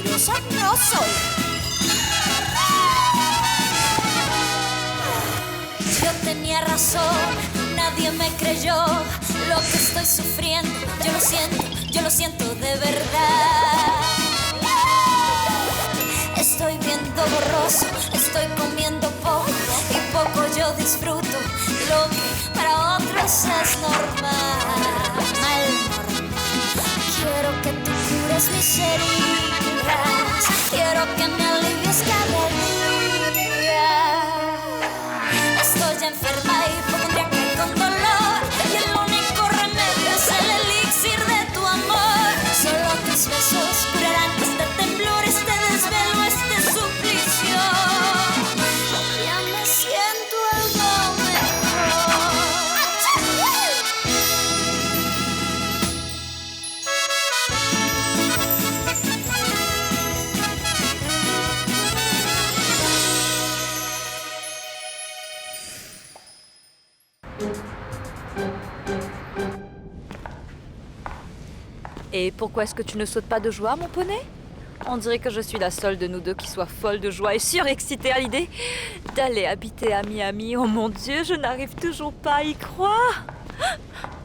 mentirosa no soy. Yo tenía razón, nadie me creyó lo que estoy sufriendo. Yo lo siento de verdad. Estoy viendo borroso, estoy comiendo poco y poco yo disfruto lo que para otros es normal. Quiero que tú cures mis heridas, quiero que me alivies cada día. Estoy enferma y hipocondríaca y con dolor, y el único remedio es el elixir de tu amor. Solo tus besos curarán este temblor, este desvelo, este suplicio. Ya me siento algo mejor. Et pourquoi est-ce que tu ne sautes pas de joie, mon poney? On dirait que je suis la seule de nous deux qui soit folle de joie et surexcitée à l'idée d'aller habiter à Miami. Oh mon Dieu, je n'arrive toujours pas à y croire.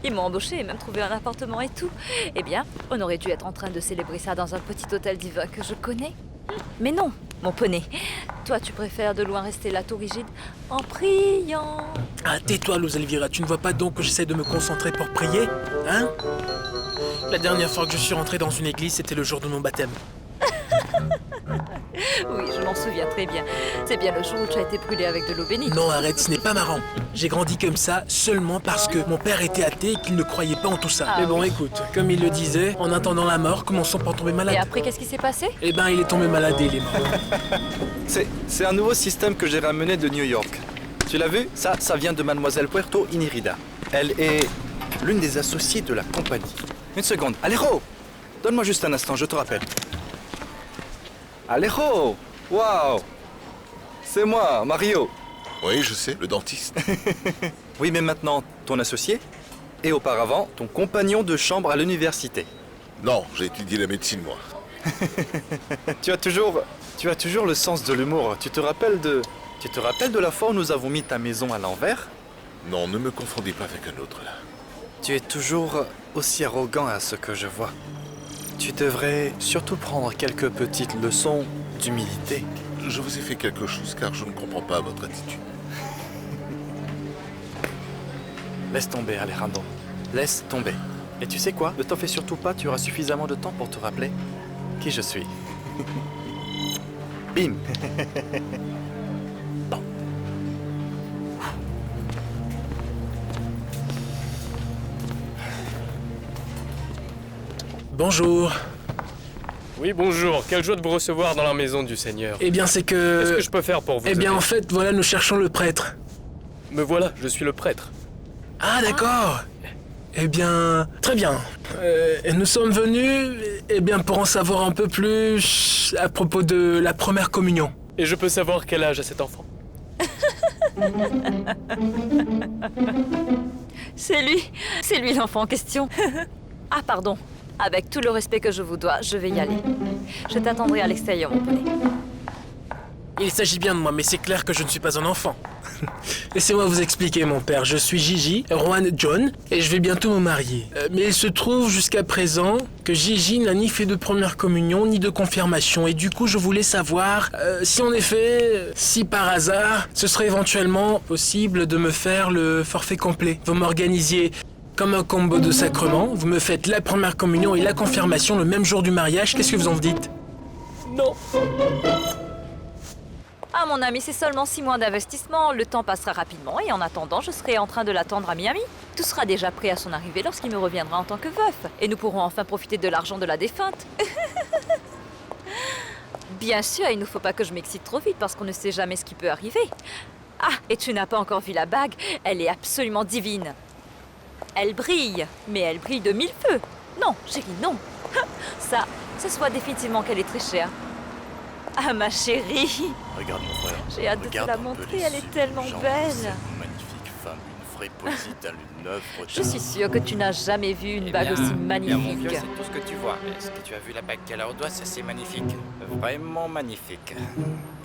Ils m'ont embauché et même trouvé un appartement et tout. Eh bien, on aurait dû être en train de célébrer ça dans un petit hôtel diva que je connais. Mais non, mon poney. Toi, tu préfères de loin rester là tout rigide en priant. Ah, tais-toi, Luz Elvira, tu ne vois pas donc que j'essaie de me concentrer pour prier, hein? La dernière fois que je suis rentré dans une église, c'était le jour de mon baptême. Oui, je m'en souviens très bien. C'est bien le jour où tu as été brûlé avec de l'eau bénite. Non, arrête, ce n'est pas marrant. J'ai grandi comme ça seulement parce que mon père était athée et qu'il ne croyait pas en tout ça. Ah, mais bon, oui. écoute, comme il le disait, en attendant la mort, commençons par tomber malade. Et après, qu'est-ce qui s'est passé? Eh ben, il est tombé malade et il est mort. C'est un nouveau système que j'ai ramené de New York. Tu l'as vu? Ça vient de Mademoiselle Puerto Inirida. Elle est l'une des associées de la compagnie. Une seconde. Alejo! Donne-moi juste un instant, je te rappelle. Alejo! Waouh! C'est moi, Mario. Oui, je sais, le dentiste. Oui, mais maintenant, ton associé et auparavant, ton compagnon de chambre à l'université. Non, j'ai étudié la médecine, moi. Tu as toujours le sens de l'humour. Tu te rappelles de la fois où nous avons mis ta maison à l'envers? Non, ne me confondez pas avec un autre, là. Tu es toujours aussi arrogant à ce que je vois. Tu devrais surtout prendre quelques petites leçons d'humilité. Je vous ai fait quelque chose car je ne comprends pas votre attitude. Laisse tomber, Alejandro. Laisse tomber. Et tu sais quoi? Ne t'en fais surtout pas, tu auras suffisamment de temps pour te rappeler qui je suis. Bim. Bon. Bonjour. Oui, bonjour. Quelle joie de vous recevoir dans la maison du Seigneur. Eh bien, c'est que... Qu'est-ce que je peux faire pour vous Eh bien, aider? en fait, voilà, nous cherchons le prêtre. Me voilà, je suis le prêtre. Ah, d'accord. Eh bien, très bien. Nous sommes venus, eh bien, pour en savoir un peu plus à propos de la première communion. Et je peux savoir quel âge a cet enfant? C'est lui l'enfant en question. Ah, pardon. Avec tout le respect que je vous dois, je vais y aller. Je t'attendrai à l'extérieur, mon poney. Il s'agit bien de moi, mais c'est clair que je ne suis pas un enfant. Laissez-moi vous expliquer, mon père. Je suis Gigi, Juan John, et je vais bientôt me marier. Mais il se trouve jusqu'à présent que Gigi n'a ni fait de première communion, ni de confirmation. Et du coup, je voulais savoir si en effet, si par hasard, ce serait éventuellement possible de me faire le forfait complet. Vous m'organisiez comme un combo de sacrements, vous me faites la première communion et la confirmation le même jour du mariage. Qu'est-ce que vous en dites? Non. Ah, mon ami, c'est seulement 6 mois d'investissement. Le temps passera rapidement et en attendant, je serai en train de l'attendre à Miami. Tout sera déjà prêt à son arrivée lorsqu'il me reviendra en tant que veuf. Et nous pourrons enfin profiter de l'argent de la défunte. Bien sûr, il ne faut pas que je m'excite trop vite parce qu'on ne sait jamais ce qui peut arriver. Ah, et tu n'as pas encore vu la bague? Elle est absolument divine. Elle brille, mais elle brille de 1000 feux. Non, chérie, non. Ça se voit définitivement qu'elle est très chère. Ah, ma chérie. Regarde mon frère. J'ai hâte de te la montrer, elle est tellement belle. Magnifique femme, une vraie poésie d'un une œuvre Je suis sûre que tu n'as jamais vu une Eh bague bien, aussi mon vieux, magnifique. c'est tout ce que tu vois. Est-ce que tu as vu la bague qu'elle a au doigt? Ça, c'est magnifique. Vraiment magnifique.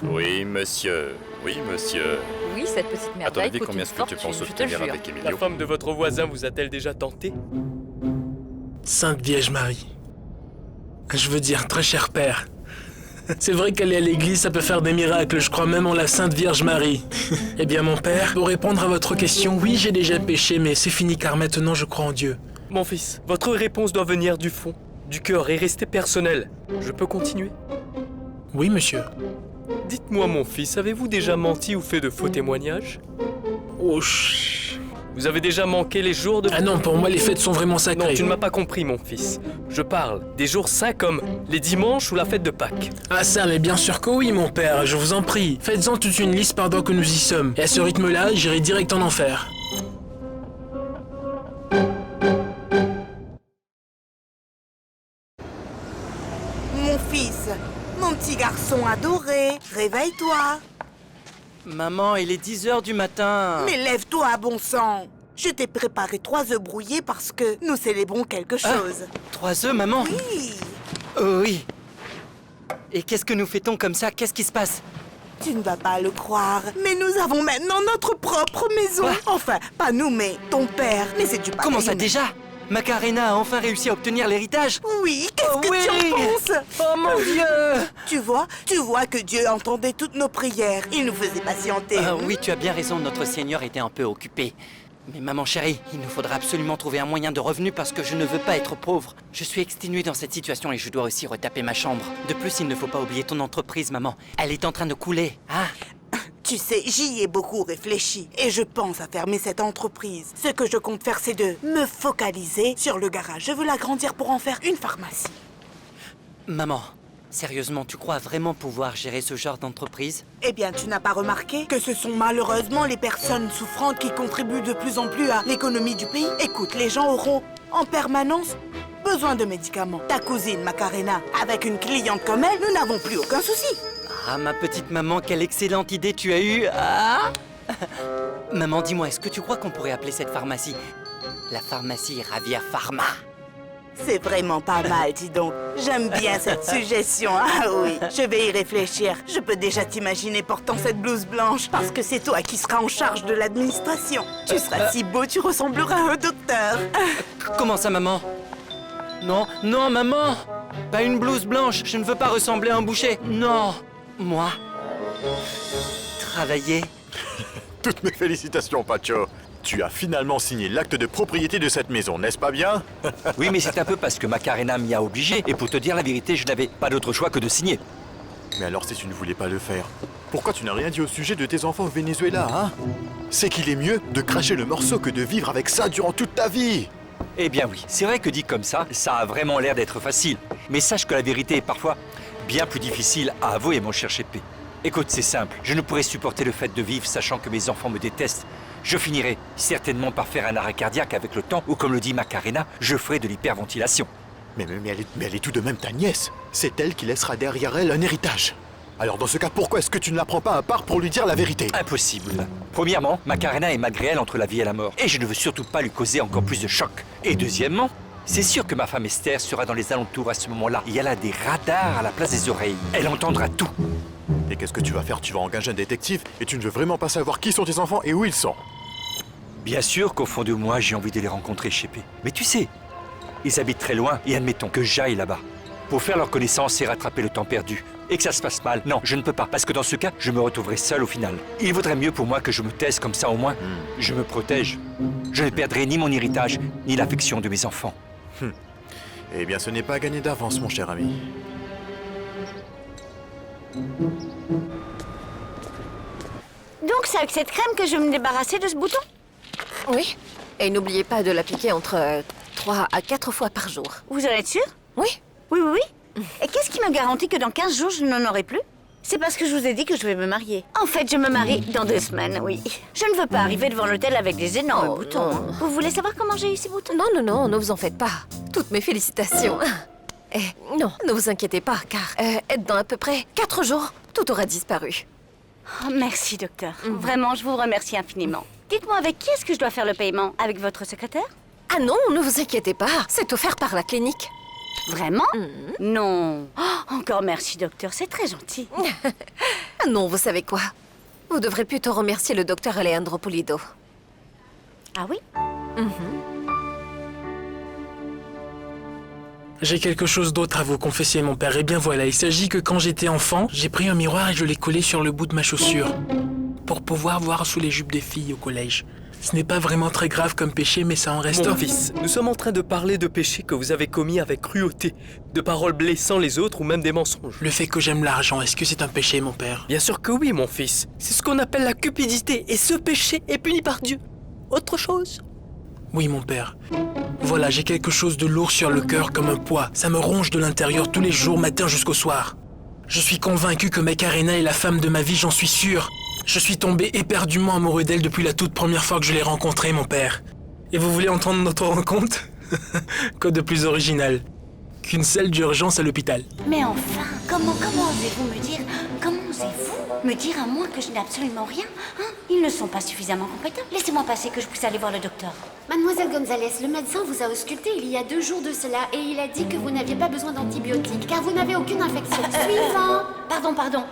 Oui, monsieur. Oui, monsieur. Oui, cette petite À ton merveille avis, coûte combien une est-ce que tu fortune, penses je te obtenir jure. avec La Emilio? femme de votre voisin vous a-t-elle déjà tenté? Sainte Vierge Marie. Je veux dire, très cher père. C'est vrai qu'aller à l'église, ça peut faire des miracles, je crois même en la Sainte Vierge Marie. Eh bien mon père, pour répondre à votre question, oui j'ai déjà péché, mais c'est fini car maintenant je crois en Dieu. Mon fils, votre réponse doit venir du fond, du cœur et rester personnelle. Je peux continuer? Oui monsieur. Dites-moi, mon fils, avez-vous déjà menti ou fait de faux témoignages? Oh chut. Vous avez déjà manqué les jours de... Ah non, pour moi les fêtes sont vraiment sacrées. Non, tu ne m'as pas compris, mon fils. Je parle des jours saints comme les dimanches ou la fête de Pâques. Ah ça, mais bien sûr que oui mon père, je vous en prie. Faites-en toute une liste pendant que nous y sommes. Et à ce rythme-là, j'irai direct en enfer. Mon fils, mon petit garçon adoré, réveille-toi. Maman, il est 10h du matin. Mais lève-toi, bon sang. Je t'ai préparé 3 œufs brouillés parce que nous célébrons quelque chose. 3 œufs, maman? Oui, Oh oui. Et qu'est-ce que nous fêtons comme ça? Qu'est-ce qui se passe? tu ne vas pas le croire, mais nous avons maintenant notre propre maison. Quoi? Enfin, pas nous, mais ton père. Mais c'est du pareil. Comment ça déjà? Macarena a enfin réussi à obtenir l'héritage? Oui, qu'est-ce que oui. tu en penses? Oh mon Dieu! Tu vois que Dieu entendait toutes nos prières. Il nous faisait patienter. Ah oui, tu as bien raison, notre Seigneur était un peu occupé. Mais maman chérie, il nous faudra absolument trouver un moyen de revenu parce que je ne veux pas être pauvre. Je suis exténué dans cette situation et je dois aussi retaper ma chambre. De plus, il ne faut pas oublier ton entreprise, maman. Elle est en train de couler, hein? Tu sais, j'y ai beaucoup réfléchi et je pense à fermer cette entreprise. Ce que je compte faire, c'est de me focaliser sur le garage. Je veux l'agrandir pour en faire une pharmacie. Maman, sérieusement, tu crois vraiment pouvoir gérer ce genre d'entreprise? Eh bien, tu n'as pas remarqué que ce sont malheureusement les personnes souffrantes qui contribuent de plus en plus à l'économie du pays? Écoute, les gens auront en permanence besoin de médicaments. Ta cousine, Macarena, avec une cliente comme elle, nous n'avons plus aucun souci. Ah, ma petite maman, quelle excellente idée tu as eue! Ah! Maman, dis-moi, est-ce que tu crois qu'on pourrait appeler cette pharmacie la pharmacie Ravia Pharma? C'est vraiment pas mal, dis donc. J'aime bien cette suggestion. Ah oui, je vais y réfléchir. Je peux déjà t'imaginer portant cette blouse blanche parce que c'est toi qui seras en charge de l'administration. Tu seras si beau, tu ressembleras à un docteur. Comment ça, maman? Non, non, maman! Pas une blouse blanche, je ne veux pas ressembler à un boucher. Non! Moi? Travailler? Toutes mes félicitations, Pacho. Tu as finalement signé l'acte de propriété de cette maison, n'est-ce pas bien? Oui, mais c'est un peu parce que Macarena m'y a obligé. Et pour te dire la vérité, je n'avais pas d'autre choix que de signer. Mais alors si tu ne voulais pas le faire, pourquoi tu n'as rien dit au sujet de tes enfants au Venezuela, hein? C'est qu'il est mieux de cracher le morceau que de vivre avec ça durant toute ta vie. Eh bien oui, c'est vrai que dit comme ça a vraiment l'air d'être facile. Mais sache que la vérité est parfois bien plus difficile à avouer, mon cher Chépé. Écoute, c'est simple. Je ne pourrais supporter le fait de vivre sachant que mes enfants me détestent. Je finirai certainement par faire un arrêt cardiaque avec le temps, ou comme le dit Macarena, je ferai de l'hyperventilation. Mais elle est tout de même ta nièce. C'est elle qui laissera derrière elle un héritage. Alors dans ce cas, pourquoi est-ce que tu ne la prends pas à part pour lui dire la vérité? Impossible. Premièrement, Macarena est malgré elle entre la vie et la mort. Et je ne veux surtout pas lui causer encore plus de choc. Et deuxièmement, c'est sûr que ma femme Esther sera dans les alentours à ce moment-là. Et elle a des radars à la place des oreilles. Elle entendra tout. Et qu'est-ce que tu vas faire? Tu vas engager un détective et tu ne veux vraiment pas savoir qui sont tes enfants et où ils sont? Bien sûr qu'au fond de moi, j'ai envie de les rencontrer, Chépé. Mais tu sais, ils habitent très loin et admettons que j'aille là-bas. Pour faire leur connaissance et rattraper le temps perdu. Et que ça se passe mal. Non, je ne peux pas, parce que dans ce cas, je me retrouverai seul au final. Il vaudrait mieux pour moi que je me taise comme ça au moins. Je me protège. Je ne perdrai ni mon héritage, ni l'affection de mes enfants. Eh bien, ce n'est pas gagné d'avance, mon cher ami. Donc c'est avec cette crème que je vais me débarrasser de ce bouton? Oui. Et n'oubliez pas de l'appliquer entre 3 à 4 fois par jour. Vous en êtes sûr? Oui. Oui, oui, oui. Et qu'est-ce qui me garantit que dans 15 jours, je n'en aurai plus? C'est parce que je vous ai dit que je vais me marier. En fait, je me marie dans 2 semaines, oui. Je ne veux pas arriver devant l'hôtel avec des énormes boutons. non. Vous voulez savoir comment j'ai eu ces boutons? Non, non, non, ne vous en faites pas. Toutes mes félicitations. Non, ne vous inquiétez pas, car dans à peu près 4 jours, tout aura disparu. Oh, merci, docteur. Vraiment, je vous remercie infiniment. Dites-moi, avec qui est-ce que je dois faire le paiement? Avec votre secrétaire? Ah non, ne vous inquiétez pas, c'est offert par la clinique. Vraiment? Non. Oh, encore merci, docteur, c'est très gentil. Ah non, vous savez quoi? Vous devrez plutôt remercier le docteur Alejandro Pulido. Ah oui? J'ai quelque chose d'autre à vous confesser, mon père. Eh bien voilà, il s'agit que quand j'étais enfant, j'ai pris un miroir et je l'ai collé sur le bout de ma chaussure pour pouvoir voir sous les jupes des filles au collège. Ce n'est pas vraiment très grave comme péché, mais ça en reste Mon un. fils, nous sommes en train de parler de péchés que vous avez commis avec cruauté, de paroles blessant les autres ou même des mensonges. Le fait que j'aime l'argent, est-ce que c'est un péché, mon père? Bien sûr que oui, mon fils. C'est ce qu'on appelle la cupidité, et ce péché est puni par Dieu. Autre chose? Oui, mon père. Voilà, j'ai quelque chose de lourd sur le cœur comme un poids. Ça me ronge de l'intérieur tous les jours, matin jusqu'au soir. Je suis convaincu que Macarena est la femme de ma vie, j'en suis sûr. Je suis tombé éperdument amoureux d'elle depuis la toute première fois que je l'ai rencontrée, mon père. Et vous voulez entendre notre rencontre? Quoi de plus original qu'une salle d'urgence à l'hôpital? Mais enfin, comment osez-vous me dire à moi que je n'ai absolument rien? Hein? Ils ne sont pas suffisamment compétents. Laissez-moi passer que je puisse aller voir le docteur. Mademoiselle Gonzalez, le médecin vous a ausculté il y a 2 jours de cela et il a dit que vous n'aviez pas besoin d'antibiotiques car vous n'avez aucune infection. Suivant. Pardon.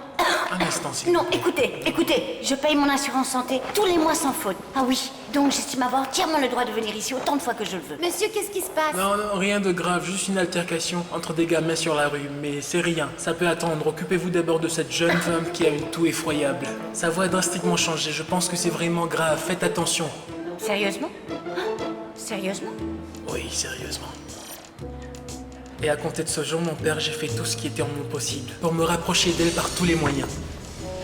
Un instant, s'il Non, écoutez, je paye mon assurance santé tous les mois sans faute. Ah oui, donc j'estime avoir entièrement le droit de venir ici autant de fois que je le veux. Monsieur, qu'est-ce qui se passe? Non, rien de grave, juste une altercation entre des gamins sur la rue. Mais c'est rien, ça peut attendre. Occupez-vous d'abord de cette jeune femme qui a une toux effroyable. Sa voix a drastiquement changé, je pense que c'est vraiment grave, faites attention. Sérieusement? Sérieusement? Oui, sérieusement. Et à compter de ce jour, mon père, j'ai fait tout ce qui était en mon possible pour me rapprocher d'elle par tous les moyens.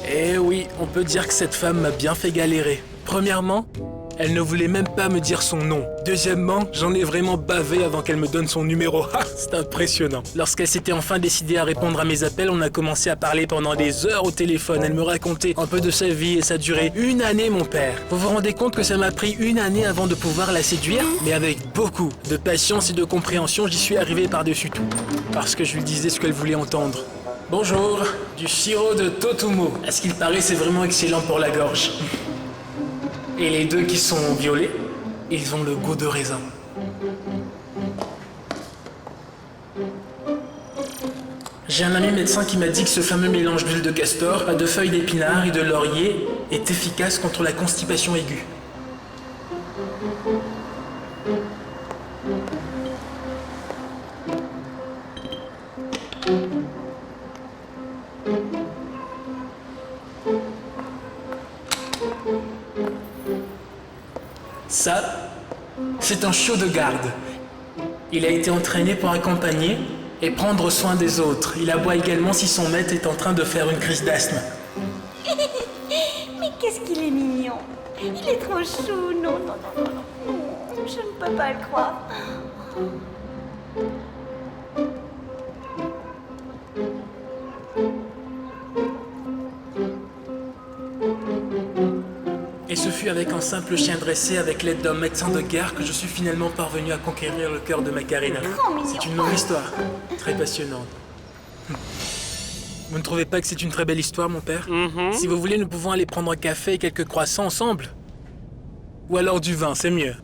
Et oui, on peut dire que cette femme m'a bien fait galérer. Premièrement, elle ne voulait même pas me dire son nom. Deuxièmement, j'en ai vraiment bavé avant qu'elle me donne son numéro. C'est impressionnant. Lorsqu'elle s'était enfin décidée à répondre à mes appels, on a commencé à parler pendant des heures au téléphone. Elle me racontait un peu de sa vie et ça a duré 1 année, mon père. Vous vous rendez compte que ça m'a pris 1 année avant de pouvoir la séduire? Mais avec beaucoup de patience et de compréhension, j'y suis arrivé par-dessus tout. Parce que je lui disais ce qu'elle voulait entendre. Bonjour, du sirop de Totumo. À ce qu'il paraît, c'est vraiment excellent pour la gorge. Et les 2 qui sont violets, ils ont le goût de raisin. J'ai un ami médecin qui m'a dit que ce fameux mélange d'huile de castor, de feuilles d'épinards et de laurier est efficace contre la constipation aiguë. Ça, c'est un chiot de garde. Il a été entraîné pour accompagner et prendre soin des autres. Il aboie également si son maître est en train de faire une crise d'asthme. Mais qu'est-ce qu'il est mignon. Il est trop chou. Non. Je ne peux pas le croire. Et ce fut avec un simple chien dressé avec l'aide d'un médecin de guerre que je suis finalement parvenu à conquérir le cœur de Macarena. C'est une longue histoire, très passionnante. Vous ne trouvez pas que c'est une très belle histoire, mon père? Si vous voulez, nous pouvons aller prendre un café et quelques croissants ensemble. Ou alors du vin, c'est mieux.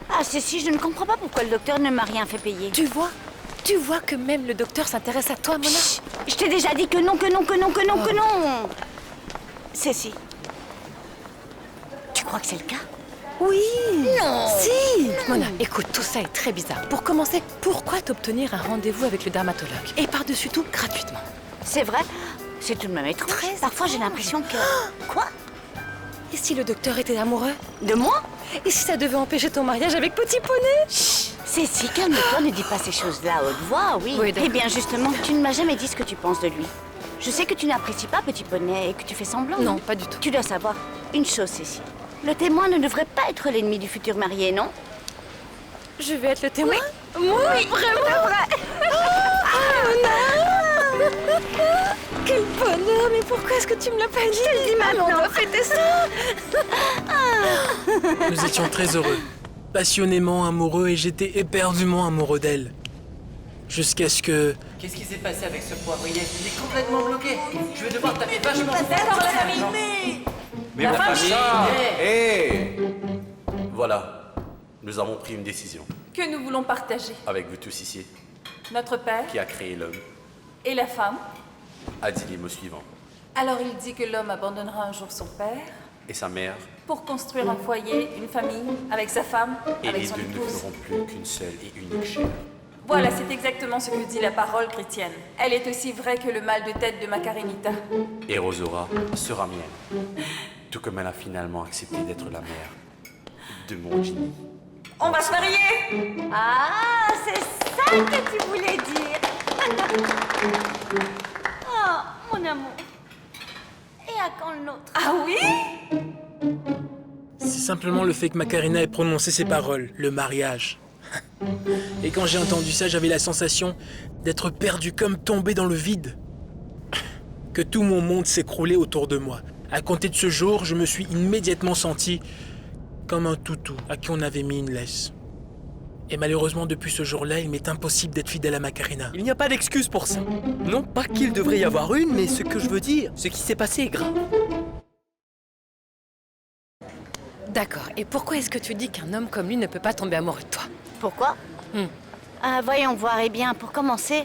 Ah, si, je ne comprends pas pourquoi le docteur ne m'a rien fait payer. Tu vois que même le docteur s'intéresse à toi, Mona. Chut, je t'ai déjà dit que non. Cécile, tu crois que c'est le cas? Oui. Non. Si. Mona, écoute, tout ça est très bizarre. Pour commencer, pourquoi t'obtenir un rendez-vous avec le dermatologue? Et par-dessus tout, gratuitement. C'est vrai? C'est tout de même étrange. Parfois, j'ai l'impression que... Quoi? Et si le docteur était amoureux? De moi? Et si ça devait empêcher ton mariage avec Petit Poney? Chut. Cécile, calme-toi, ne dis pas ces choses-là à haute voix, oui. Eh bien, justement, tu ne m'as jamais dit ce que tu penses de lui. Je sais que tu n'apprécies pas Petit Poney et que tu fais semblant. Non, pas du tout. Tu dois savoir une chose, Cécile. Le témoin ne devrait pas être l'ennemi du futur marié, non? Je vais être le témoin? Oui. Moi? Vraiment? Mona! Quel bonheur! Mais pourquoi est-ce que tu me l'as pas dit? Je te le dis maintenant. On doit fêter ça! Nous étions très heureux, passionnément amoureux et j'étais éperdument amoureux d'elle. Jusqu'à ce que... Qu'est-ce qui s'est passé avec ce poivrier? Il est complètement bloqué. Je vais devoir taper vachement. Mais La ma famille. Hé Voilà, nous avons pris une décision. Que nous voulons partager. Avec vous tous ici, Notre père qui a créé l'homme, et la femme. a dit les mots suivants. Alors il dit que l'homme abandonnera un jour son père Et sa mère, pour construire un foyer, une famille, avec sa femme, et avec les son deux ne épouse. feront plus qu'une seule et unique chair. Voilà, c'est exactement ce que dit la parole chrétienne. Elle est aussi vraie que le mal de tête de Macarenita. Et Rosora sera mienne. Tout comme elle a finalement accepté d'être la mère de mon Ginny. On va se marier! Ah, c'est ça que tu voulais dire. Oh, mon amour. Et à quand l'autre? Ah oui? C'est simplement le fait que Macarena ait prononcé ces paroles, le mariage. Et quand j'ai entendu ça, j'avais la sensation d'être perdu comme tombé dans le vide. Que tout mon monde s'écroulait autour de moi. À compter de ce jour, je me suis immédiatement senti comme un toutou à qui on avait mis une laisse. Et malheureusement, depuis ce jour-là, il m'est impossible d'être fidèle à Macarena. Il n'y a pas d'excuse pour ça. Non pas qu'il devrait y avoir une, mais ce que je veux dire, ce qui s'est passé est grave. D'accord, et pourquoi est-ce que tu dis qu'un homme comme lui ne peut pas tomber amoureux de toi? Pourquoi? Voyons voir. Eh bien, pour commencer,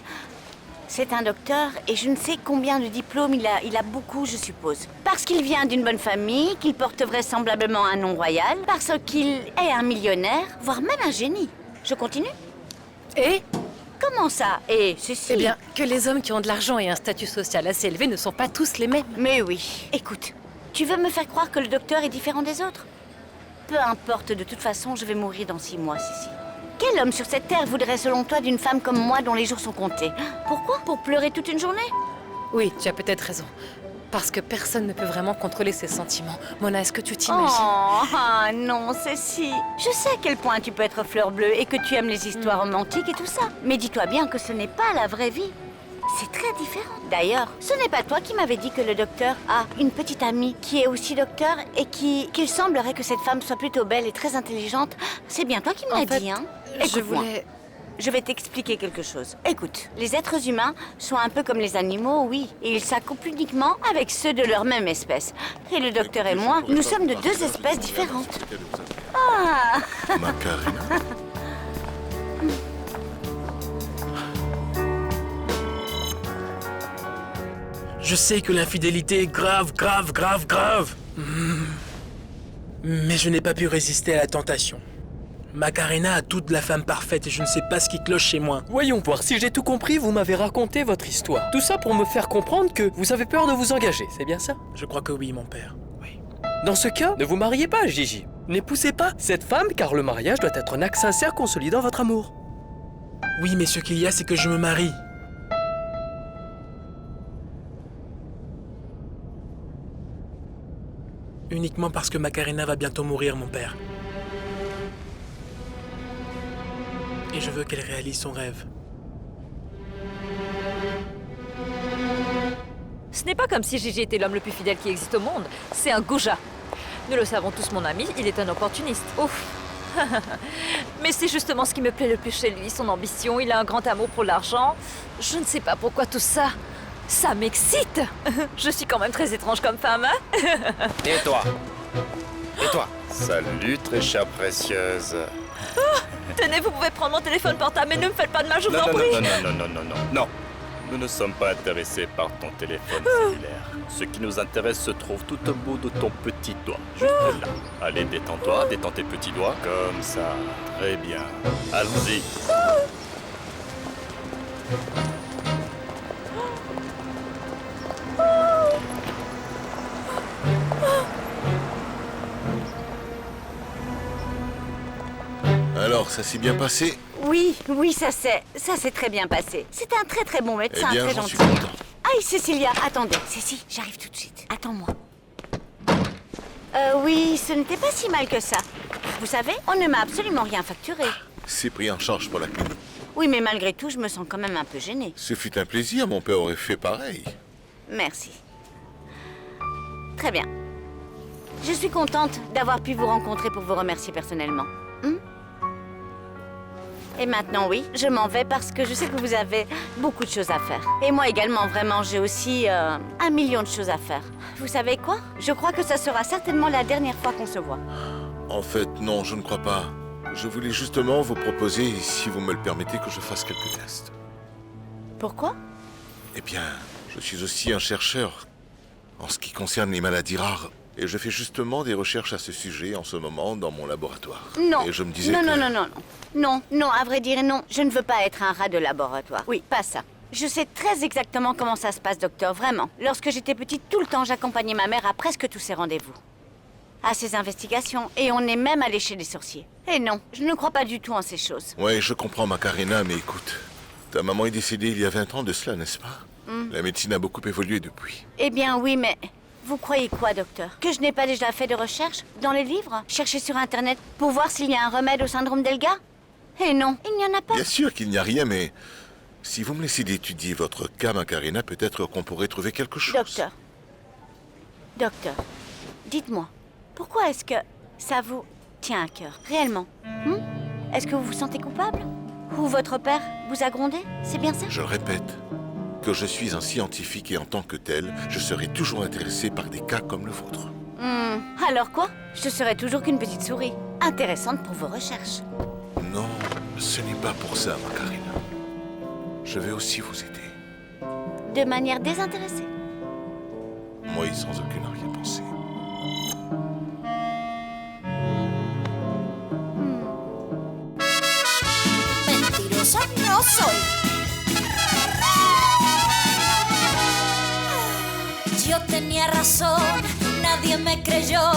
c'est un docteur et je ne sais combien de diplômes il a beaucoup, je suppose. Parce qu'il vient d'une bonne famille, qu'il porte vraisemblablement un nom royal, parce qu'il est un millionnaire, voire même un génie. Je continue? Et? Comment ça? Et ceci? Eh bien, que les hommes qui ont de l'argent et un statut social assez élevé ne sont pas tous les mêmes. Mais oui. Écoute, tu veux me faire croire que le docteur est différent des autres? Peu importe, de toute façon, je vais mourir dans 6 mois, Sissi. Quel homme sur cette terre voudrait, selon toi, d'une femme comme moi dont les jours sont comptés? Pourquoi? Pour pleurer toute une journée? Oui, tu as peut-être raison. Parce que personne ne peut vraiment contrôler ses sentiments. Mona, est-ce que tu t'imagines? Oh, non, Cécile. Je sais à quel point tu peux être fleur bleue et que tu aimes les histoires romantiques et tout ça. Mais dis-toi bien que ce n'est pas la vraie vie. C'est très différent. D'ailleurs, ce n'est pas toi qui m'avais dit que le docteur a une petite amie qui est aussi docteur et qu'il semblerait que cette femme soit plutôt belle et très intelligente. C'est bien toi qui me l'as dit, hein? Écoute-moi. Je vais t'expliquer quelque chose. Écoute, les êtres humains sont un peu comme les animaux, oui. Et ils s'accouplent uniquement avec ceux de leur même espèce. Et le docteur et moi, nous sommes de 2 espèces différentes. Ah! Macarena. Je sais que l'infidélité est grave, grave, grave, grave. Mais je n'ai pas pu résister à la tentation. Macarena a toute la femme parfaite et je ne sais pas ce qui cloche chez moi. Voyons voir, si j'ai tout compris, vous m'avez raconté votre histoire. Tout ça pour me faire comprendre que vous avez peur de vous engager, c'est bien ça? Je crois que oui, mon père. Oui. Dans ce cas, ne vous mariez pas, Gigi. N'épousez pas cette femme, car le mariage doit être un acte sincère consolidant votre amour. Oui, mais ce qu'il y a, c'est que je me marie. Uniquement parce que Macarena va bientôt mourir, mon père. Et je veux qu'elle réalise son rêve. Ce n'est pas comme si Gigi était l'homme le plus fidèle qui existe au monde. C'est un goujat. Nous le savons tous, mon ami, il est un opportuniste. Ouf. Mais c'est justement ce qui me plaît le plus chez lui, son ambition. Il a un grand amour pour l'argent. Je ne sais pas pourquoi tout ça. Ça m'excite. Je suis quand même très étrange comme femme, hein? Et toi? Et toi? Salut, très chère précieuse. Oh, tenez, vous pouvez prendre mon téléphone portable, mais ne me faites pas de mal, je vous en prie. Non. Nous ne sommes pas intéressés par ton téléphone cellulaire. Ce qui nous intéresse se trouve tout au bout de ton petit doigt, juste là. Allez, détends-toi, détends tes petits doigts. Comme ça. Très bien. Allons-y. Alors, ça s'est bien passé? Oui, ça s'est très bien passé. C'était un très très bon médecin, Eh bien, très j'en gentil. suis content. Aïe, Cécilia, attendez. Cécile, j'arrive tout de suite. Attends-moi. Oui, ce n'était pas si mal que ça. Vous savez, on ne m'a absolument rien facturé. C'est pris en charge pour la clinique. Oui, mais malgré tout, je me sens quand même un peu gênée. Ce fut un plaisir, mon père aurait fait pareil. Merci. Très bien. Je suis contente d'avoir pu vous rencontrer pour vous remercier personnellement. Et maintenant, oui, je m'en vais parce que je sais que vous avez beaucoup de choses à faire. Et moi également, vraiment, j'ai aussi 1 million de choses à faire. Vous savez quoi? Je crois que ça sera certainement la dernière fois qu'on se voit. En fait, non, je ne crois pas. Je voulais justement vous proposer, si vous me le permettez, que je fasse quelques tests. Pourquoi? Eh bien, je suis aussi un chercheur en ce qui concerne les maladies rares. Et je fais justement des recherches à ce sujet en ce moment dans mon laboratoire. Non. Et je me disais non, que... non, à vrai dire, non. Je ne veux pas être un rat de laboratoire. Oui, pas ça. Je sais très exactement comment ça se passe, docteur, vraiment. Lorsque j'étais petite, tout le temps, j'accompagnais ma mère à presque tous ses rendez-vous. À ses investigations, et on est même allé chez les sorciers. Et non, je ne crois pas du tout en ces choses. Ouais, je comprends, Macarena, mais écoute, ta maman est décédée il y a 20 ans de cela, n'est-ce pas? La médecine a beaucoup évolué depuis. Eh bien, oui, mais... Vous croyez quoi, docteur? Que je n'ai pas déjà fait de recherches dans les livres? Chercher sur Internet pour voir s'il y a un remède au syndrome d'Elga? Eh non, il n'y en a pas. Bien sûr qu'il n'y a rien, mais... Si vous me laissez d'étudier votre cas, Macarena, peut-être qu'on pourrait trouver quelque chose. Docteur, dites-moi, pourquoi est-ce que ça vous tient à cœur, réellement? Est-ce que vous vous sentez coupable? Ou votre père vous a grondé? C'est bien ça? Je le répète, que je suis un scientifique et en tant que tel, je serai toujours intéressé par des cas comme le vôtre. Alors quoi? Je serai toujours qu'une petite souris, intéressante pour vos recherches. Non, ce n'est pas pour ça, Macarena. Je vais aussi vous aider. De manière désintéressée? Moi, sans aucune arrière-pensée. Mentirosa no soy. Yo tenía razón, nadie me creyó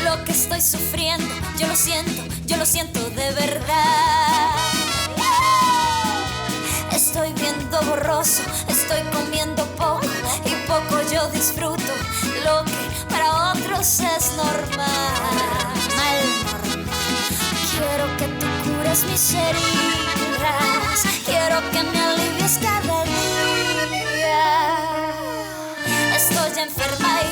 lo que estoy sufriendo. Yo lo siento de verdad. Estoy viendo borroso, estoy comiendo poco y poco yo disfruto lo que para otros es normal. Quiero que tú cures mis heridas, quiero que me alivies cada día. Estoy enferma y